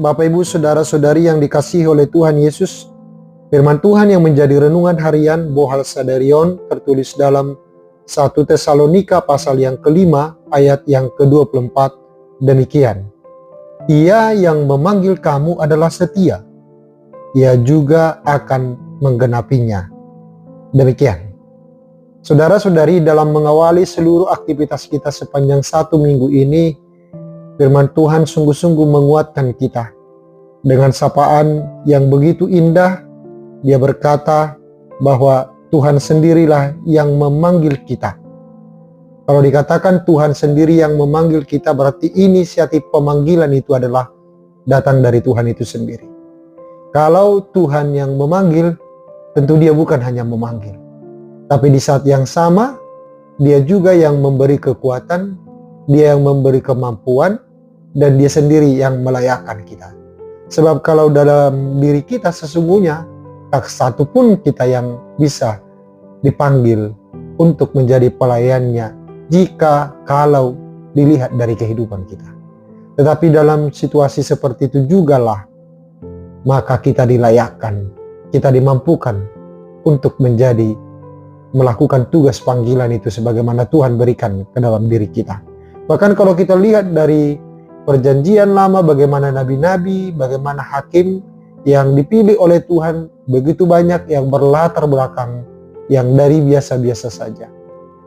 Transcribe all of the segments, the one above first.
Bapak Ibu Saudara-saudari yang dikasihi oleh Tuhan Yesus. Firman Tuhan yang menjadi renungan harian Bohal Sadarion tertulis dalam 1 Tesalonika pasal yang kelima ayat yang ke-24 demikian. Ia yang memanggil kamu adalah setia, ia juga akan menggenapinya. Demikian. Saudara-saudari, dalam mengawali seluruh aktivitas kita sepanjang 1 minggu ini, firman Tuhan sungguh-sungguh menguatkan kita. Dengan sapaan yang begitu indah, Dia berkata bahwa Tuhan sendirilah yang memanggil kita. Kalau dikatakan Tuhan sendiri yang memanggil kita, berarti inisiatif pemanggilan itu adalah datang dari Tuhan itu sendiri. Kalau Tuhan yang memanggil, tentu Dia bukan hanya memanggil, tapi di saat yang sama, Dia juga yang memberi kekuatan, Dia yang memberi kemampuan, dan Dia sendiri yang melayakkan kita. Sebab kalau dalam diri kita sesungguhnya, tak satu pun kita yang bisa dipanggil untuk menjadi pelayannya kalau dilihat dari kehidupan kita. Tetapi dalam situasi seperti itu jugalah maka kita dilayakkan, kita dimampukan untuk melakukan tugas panggilan itu sebagaimana Tuhan berikan ke dalam diri kita. Bahkan kalau kita lihat dari Perjanjian Lama, bagaimana nabi-nabi, bagaimana hakim yang dipilih oleh Tuhan, begitu banyak yang berlatar belakang yang dari biasa-biasa saja.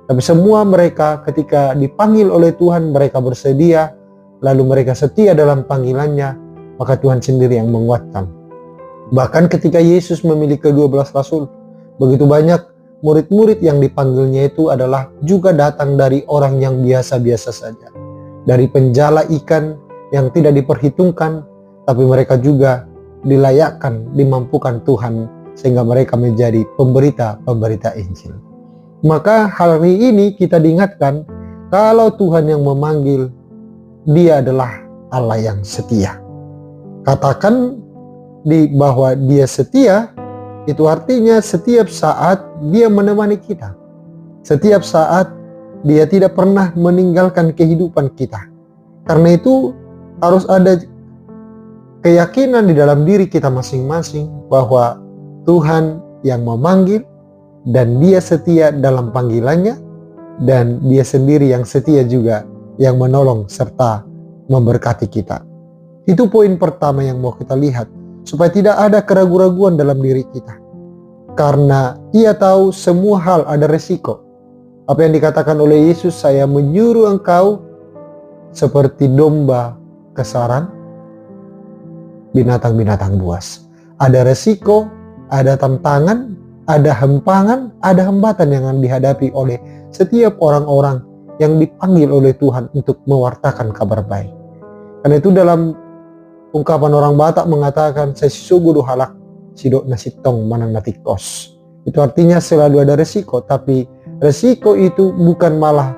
Tapi semua mereka ketika dipanggil oleh Tuhan, mereka bersedia, lalu mereka setia dalam panggilannya, maka Tuhan sendiri yang menguatkan. Bahkan ketika Yesus memilih ke-12 rasul, begitu banyak murid-murid yang dipanggilnya itu adalah juga datang dari orang yang biasa-biasa saja. Dari penjala ikan yang tidak diperhitungkan, tapi mereka juga dilayakkan, dimampukan Tuhan sehingga mereka menjadi pemberita Injil. Maka hari ini kita diingatkan kalau Tuhan yang memanggil, Dia adalah Allah yang setia. Katakan bahwa Dia setia, itu artinya setiap saat Dia menemani kita. Setiap saat Dia tidak pernah meninggalkan kehidupan kita. Karena itu harus ada keyakinan di dalam diri kita masing-masing bahwa Tuhan yang memanggil dan Dia setia dalam panggilannya, dan Dia sendiri yang setia juga yang menolong serta memberkati kita. Itu poin pertama yang mau kita lihat, supaya tidak ada keraguan-raguan dalam diri kita. Karena Ia tahu semua hal ada resiko. Apa yang dikatakan oleh Yesus, saya menyuruh engkau seperti domba ke sarang binatang-binatang buas. Ada resiko, ada tantangan, ada hempangan, ada hambatan yang akan dihadapi oleh setiap orang-orang yang dipanggil oleh Tuhan untuk mewartakan kabar baik. Karena itu dalam ungkapan orang Batak mengatakan, saya sugudu halak sidok nasitong manang natikos. Itu artinya selalu ada resiko, tapi resiko itu bukan malah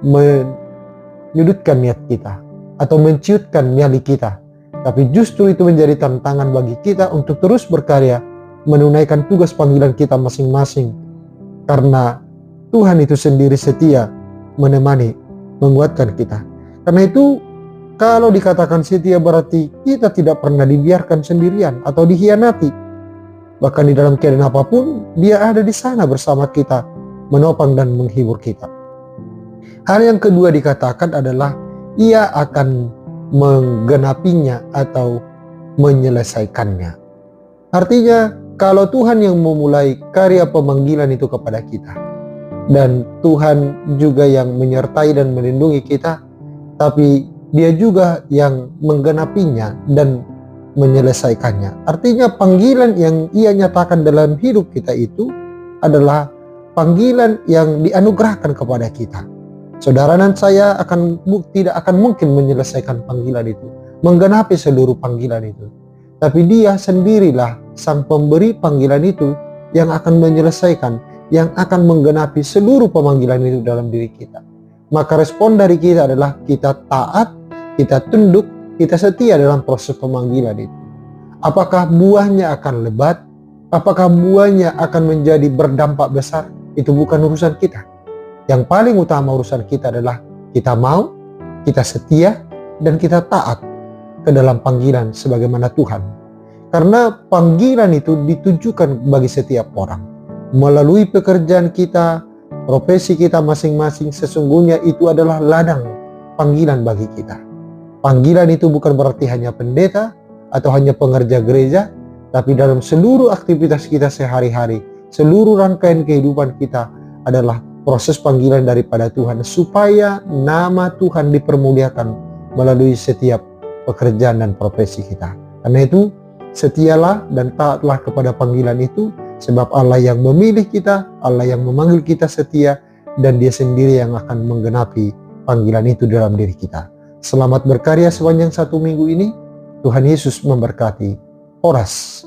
menyudutkan niat kita atau menciutkan nyali kita, tapi justru itu menjadi tantangan bagi kita untuk terus berkarya menunaikan tugas panggilan kita masing-masing. Karena Tuhan itu sendiri setia menemani, menguatkan kita. Karena itu kalau dikatakan setia berarti kita tidak pernah dibiarkan sendirian atau dikhianati. Bahkan di dalam keadaan apapun, Dia ada di sana bersama kita, menopang dan menghibur kita. Hal yang kedua dikatakan adalah Ia akan menggenapinya atau menyelesaikannya. Artinya kalau Tuhan yang memulai karya pemanggilan itu kepada kita, dan Tuhan juga yang menyertai dan melindungi kita, tapi Dia juga yang menggenapinya dan menyelesaikannya. Artinya panggilan yang Ia nyatakan dalam hidup kita itu adalah panggilan yang dianugerahkan kepada kita. Saudara dan saya tidak akan mungkin menyelesaikan panggilan itu, menggenapi seluruh panggilan itu. Tapi Dia sendirilah sang pemberi panggilan itu yang akan menyelesaikan, yang akan menggenapi seluruh pemanggilan itu dalam diri kita. Maka respon dari kita adalah kita taat, kita tunduk, kita setia dalam proses pemanggilan itu. Apakah buahnya akan lebat? Apakah buahnya akan menjadi berdampak besar? Itu bukan urusan kita. Yang paling utama urusan kita adalah kita mau, kita setia, dan kita taat. ke dalam panggilan sebagaimana Tuhan. Karena panggilan itu ditujukan bagi setiap orang. Melalui pekerjaan kita, profesi kita masing-masing, sesungguhnya itu adalah ladang panggilan bagi kita. Panggilan itu bukan berarti hanya pendeta atau hanya pengerja gereja, tapi dalam seluruh aktivitas kita sehari-hari, seluruh rangkaian kehidupan kita adalah proses panggilan daripada Tuhan, supaya nama Tuhan dipermuliakan melalui setiap pekerjaan dan profesi kita. Karena itu, setialah dan taatlah kepada panggilan itu, sebab Allah yang memilih kita, Allah yang memanggil kita setia, dan Dia sendiri yang akan menggenapi panggilan itu dalam diri kita. Selamat berkarya sepanjang 1 minggu ini. Tuhan Yesus memberkati. Horas.